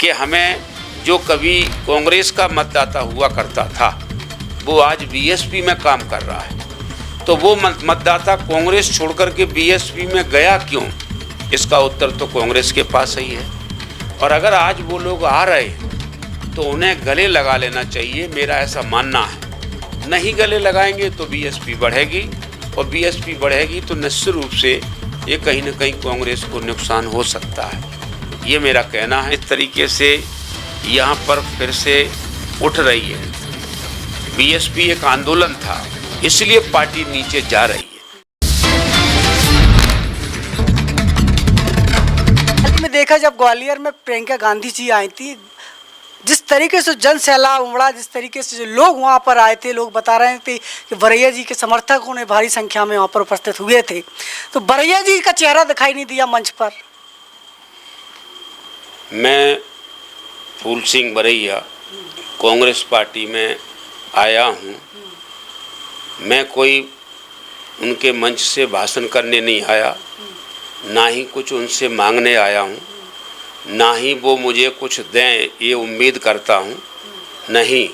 कि हमें जो कभी कांग्रेस का मतदाता हुआ करता था वो आज बीएसपी में काम कर रहा है, तो वो मतदाता कांग्रेस छोड़कर के बीएसपी में गया क्यों? इसका उत्तर तो कांग्रेस के पास ही है। और अगर आज वो लोग आ रहे हैं तो उन्हें गले लगा लेना चाहिए, मेरा ऐसा मानना है। नहीं गले लगाएंगे तो बीएसपी बढ़ेगी, और बीएसपी बढ़ेगी तो निश्चित रूप से ये कहीं ना कहीं कांग्रेस को नुकसान हो सकता है, ये मेरा कहना है। इस तरीके से यहाँ पर फिर से उठ रही है। बीएसपी एक आंदोलन था, इसलिए पार्टी नीचे जा रही है। हाल में देखा जब ग्वालियर में प्रियंका गांधी जी आई थी, जिस तरीके से जन सैलाब उमड़ा, जिस तरीके से जो लोग वहाँ पर आए थे, लोग बता रहे थे कि बरैया जी के समर्थकों ने भारी संख्या में वहाँ पर उपस्थित हुए थे, तो बरैया जी का चेहरा दिखाई नहीं दिया मंच पर। मैं फूल सिंह बरैया कांग्रेस पार्टी में आया हूँ। मैं कोई उनके मंच से भाषण करने नहीं आया, ना ही कुछ उनसे मांगने आया हूँ, ना ही वो मुझे कुछ दें ये उम्मीद करता हूँ। नहीं,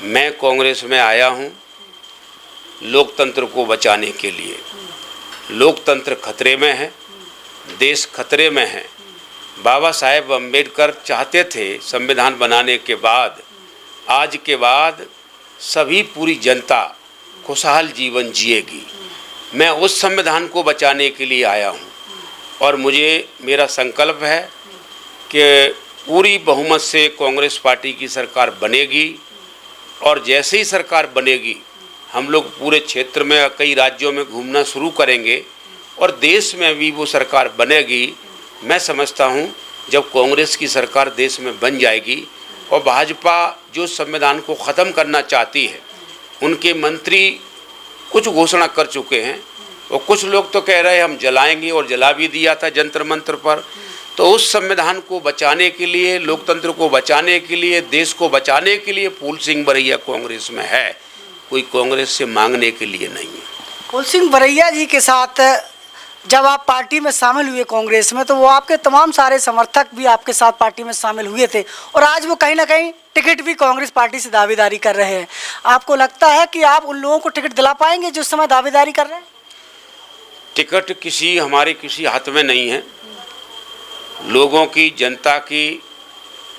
मैं कांग्रेस में आया हूँ लोकतंत्र को बचाने के लिए। लोकतंत्र खतरे में है, देश खतरे में है। बाबा साहेब अम्बेडकर चाहते थे संविधान बनाने के बाद, आज के बाद सभी पूरी जनता खुशहाल जीवन जिएगी। मैं उस संविधान को बचाने के लिए आया हूँ, और मेरा संकल्प है कि पूरी बहुमत से कांग्रेस पार्टी की सरकार बनेगी, और जैसे ही सरकार बनेगी हम लोग पूरे क्षेत्र में कई राज्यों में घूमना शुरू करेंगे, और देश में भी वो सरकार बनेगी। मैं समझता हूँ जब कांग्रेस की सरकार देश में बन जाएगी, और भाजपा जो संविधान को ख़त्म करना चाहती है, उनके मंत्री कुछ घोषणा कर चुके हैं, और कुछ लोग तो कह रहे हैं हम जलाएंगे, और जला भी दिया था जंतर मंतर पर। तो उस संविधान को बचाने के लिए, लोकतंत्र को बचाने के लिए, देश को बचाने के लिए फूल सिंह बरैया कांग्रेस में है, कोई कांग्रेस से मांगने के लिए नहीं है। फूल सिंह बरैया जी के साथ जब आप पार्टी में शामिल हुए कांग्रेस में, तो वो आपके तमाम सारे समर्थक भी आपके साथ पार्टी में शामिल हुए थे, और आज वो कहीं ना कहीं टिकट भी कांग्रेस पार्टी से दावेदारी कर रहे हैं। आपको लगता है कि आप उन लोगों को टिकट दिला पाएंगे जो उस समय दावेदारी कर रहे हैं? टिकट हमारे किसी हाथ में नहीं है। लोगों की, जनता की,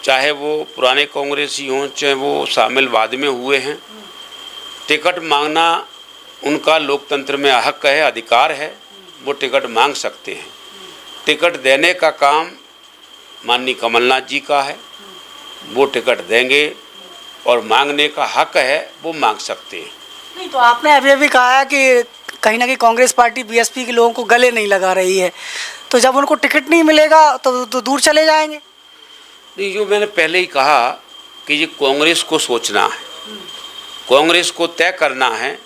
चाहे वो पुराने कांग्रेसी हों चाहे वो शामिल बाद में हुए हैं, टिकट मांगना उनका लोकतंत्र में हक है, अधिकार है, वो टिकट मांग सकते हैं। टिकट देने का काम माननीय कमलनाथ जी का है, वो टिकट देंगे, और मांगने का हक है, वो मांग सकते हैं। नहीं, तो आपने अभी अभी कहा है कि कहीं ना कहीं कांग्रेस पार्टी बीएसपी के लोगों को गले नहीं लगा रही है, तो जब उनको टिकट नहीं मिलेगा तो दूर चले जाएंगे? नहीं, जो मैंने पहले ही कहा कि ये कांग्रेस को सोचना है, कांग्रेस को तय करना है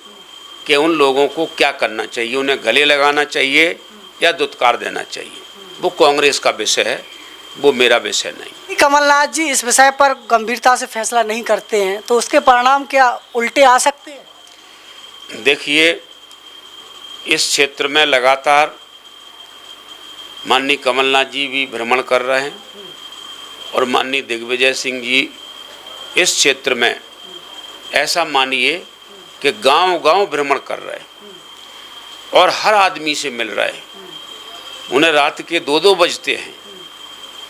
कि उन लोगों को क्या करना चाहिए, उन्हें गले लगाना चाहिए या दुत्कार देना चाहिए। वो कांग्रेस का विषय है, वो मेरा विषय नहीं। कमलनाथ जी इस विषय पर गंभीरता से फैसला नहीं करते हैं, तो उसके परिणाम क्या उल्टे आ सकते हैं? देखिए, इस क्षेत्र में लगातार माननीय कमलनाथ जी भी भ्रमण कर रहे हैं, और माननीय दिग्विजय सिंह जी इस क्षेत्र में ऐसा मानिए कि गांव-गांव भ्रमण कर रहे हैं, और हर आदमी से मिल रहे हैं। उन्हें रात के 2-2 बजते हैं,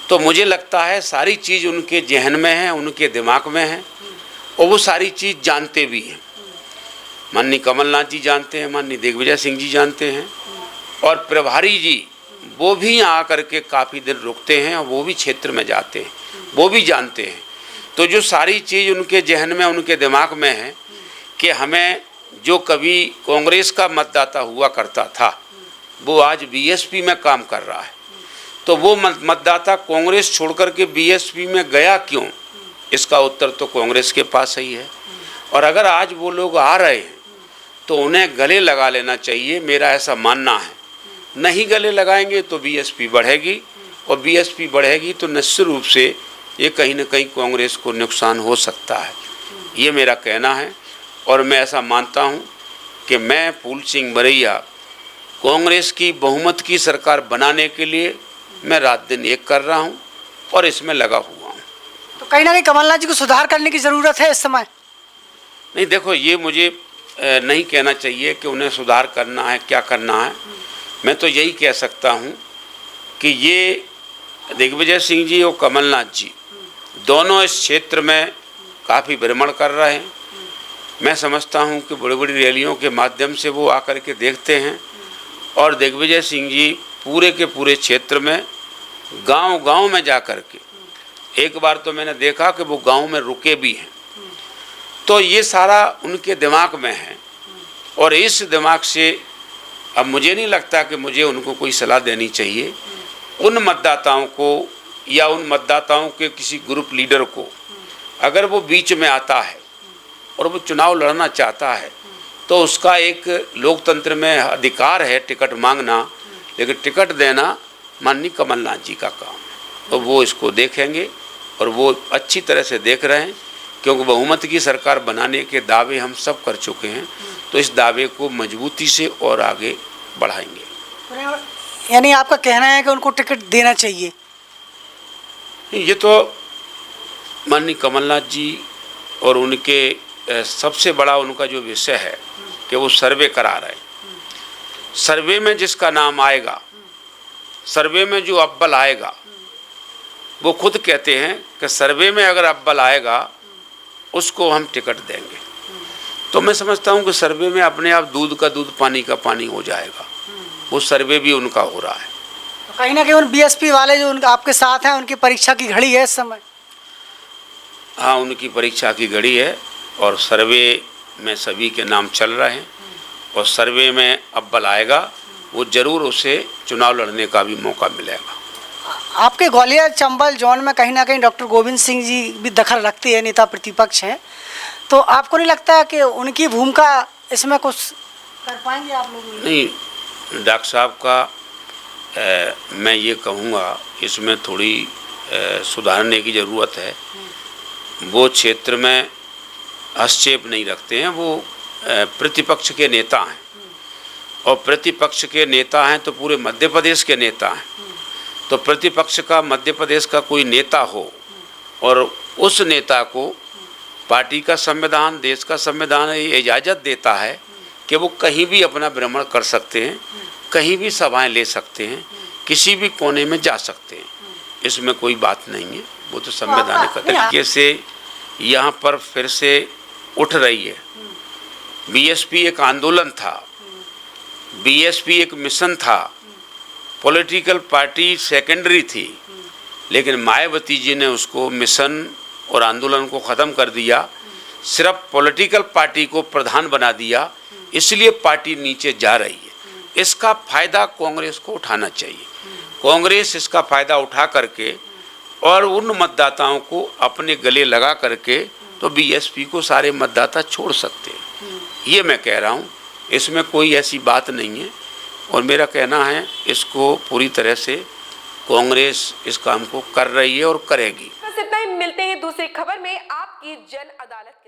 तो मुझे लगता है सारी चीज़ उनके जहन में है, उनके दिमाग में है, और वो सारी चीज़ जानते भी हैं। माननीय कमलनाथ जी जानते हैं, माननीय दिग्विजय सिंह जी जानते हैं, और प्रभारी जी वो भी यहाँ आकर के काफ़ी दिन रुकते हैं, और वो भी क्षेत्र में जाते हैं, वो भी जानते हैं। तो जो सारी चीज़ उनके जहन में, उनके दिमाग में है कि हमें जो कभी कांग्रेस का मतदाता हुआ करता था वो आज बीएसपी में काम कर रहा है, तो वो मतदाता कांग्रेस छोड़कर के बीएसपी में गया क्यों? इसका उत्तर तो कांग्रेस के पास ही है। और अगर आज वो लोग आ रहे हैं तो उन्हें गले लगा लेना चाहिए, मेरा ऐसा मानना है। नहीं गले लगाएंगे तो बीएसपी बढ़ेगी, और बीएसपी बढ़ेगी तो निश्चित रूप से ये कहीं ना कहीं कांग्रेस को नुकसान हो सकता है, ये मेरा कहना है। और मैं ऐसा मानता हूँ कि मैं फूल सिंह बरैया कांग्रेस की बहुमत की सरकार बनाने के लिए मैं रात दिन एक कर रहा हूँ, और इसमें लगा हुआ हूँ। तो कहीं ना कहीं कमलनाथ जी को सुधार करने की ज़रूरत है इस समय। नहीं, देखो, ये मुझे नहीं कहना चाहिए कि उन्हें सुधार करना है, क्या करना है। मैं तो यही कह सकता हूँ कि ये दिग्विजय सिंह जी और कमलनाथ जी दोनों इस क्षेत्र में काफ़ी भ्रमण कर रहे हैं। मैं समझता हूँ कि बड़ी बड़ी रैलियों के माध्यम से वो आकर के देखते हैं, और दिग्विजय सिंह जी पूरे के पूरे क्षेत्र में गांव-गांव में जा कर के, एक बार तो मैंने देखा कि वो गांव में रुके भी हैं। तो ये सारा उनके दिमाग में है, और इस दिमाग से अब मुझे नहीं लगता कि मुझे उनको कोई सलाह देनी चाहिए। उन मतदाताओं को या उन मतदाताओं के किसी ग्रुप लीडर को अगर वो बीच में आता है और वो चुनाव लड़ना चाहता है, तो उसका एक लोकतंत्र में अधिकार है टिकट मांगना, लेकिन टिकट देना माननीय कमलनाथ जी का काम है। तो वो इसको देखेंगे, और वो अच्छी तरह से देख रहे हैं, क्योंकि बहुमत की सरकार बनाने के दावे हम सब कर चुके हैं। तो इस दावे को मजबूती से और आगे बढ़ाएंगे। यानी आपका कहना है कि उनको टिकट देना चाहिए? ये तो माननीय कमलनाथ जी और उनके सबसे बड़ा उनका जो विषय है कि वो सर्वे करा रहे हैं। सर्वे में जिसका नाम आएगा, सर्वे में जो अव्वल आएगा, वो खुद कहते हैं कि सर्वे में अगर अव्वल आएगा उसको हम टिकट देंगे। तो मैं समझता हूँ कि सर्वे में अपने आप दूध का दूध, पानी का पानी हो जाएगा। वो सर्वे भी उनका हो रहा है। तो कहीं ना कहीं उन बीएसपी वाले जो उनका आपके साथ हैं, उनकी परीक्षा की घड़ी है इस समय। हाँ, उनकी परीक्षा की घड़ी है, और सर्वे में सभी के नाम चल रहे हैं, और सर्वे में अव्वल आएगा, वो ज़रूर उसे चुनाव लड़ने का भी मौका मिलेगा। आपके ग्वालियर चंबल जोन में कहीं ना कहीं डॉक्टर गोविंद सिंह जी भी दखल रखते हैं, नेता प्रतिपक्ष हैं, तो आपको नहीं लगता कि उनकी भूमिका इसमें कुछ कर पाएंगे आप लोग? नहीं, डॉक्टर साहब का मैं ये कहूँगा इसमें थोड़ी सुधारने की ज़रूरत है। वो क्षेत्र में हस्तक्षेप नहीं रखते हैं, वो प्रतिपक्ष के नेता हैं, और प्रतिपक्ष के नेता हैं तो पूरे मध्य प्रदेश के नेता हैं। तो प्रतिपक्ष का मध्य प्रदेश का कोई नेता हो, और उस नेता को पार्टी का संविधान, देश का संविधान ये इजाज़त देता है कि वो कहीं भी अपना भ्रमण कर सकते हैं, कहीं भी सभाएं ले सकते हैं, किसी भी कोने में जा सकते हैं। इसमें कोई बात नहीं है। वो तो संवैधानिक तरीके से यहाँ पर फिर से उठ रही है। बीएसपी एक आंदोलन था, बीएसपी एक मिशन था, पॉलिटिकल पार्टी सेकेंडरी थी, लेकिन मायावती जी ने उसको मिशन और आंदोलन को ख़त्म कर दिया, सिर्फ पॉलिटिकल पार्टी को प्रधान बना दिया, इसलिए पार्टी नीचे जा रही है। इसका फ़ायदा कांग्रेस को उठाना चाहिए। कांग्रेस इसका फ़ायदा उठा करके और उन मतदाताओं को अपने गले लगा करके तो बीएसपी को सारे मतदाता छोड़ सकते हैं। ये मैं कह रहा हूँ, इसमें कोई ऐसी बात नहीं है, और मेरा कहना है इसको पूरी तरह से कांग्रेस इस काम को कर रही है और करेगी। बस इतना ही, मिलते हैं दूसरी खबर में आपकी जन अदालत।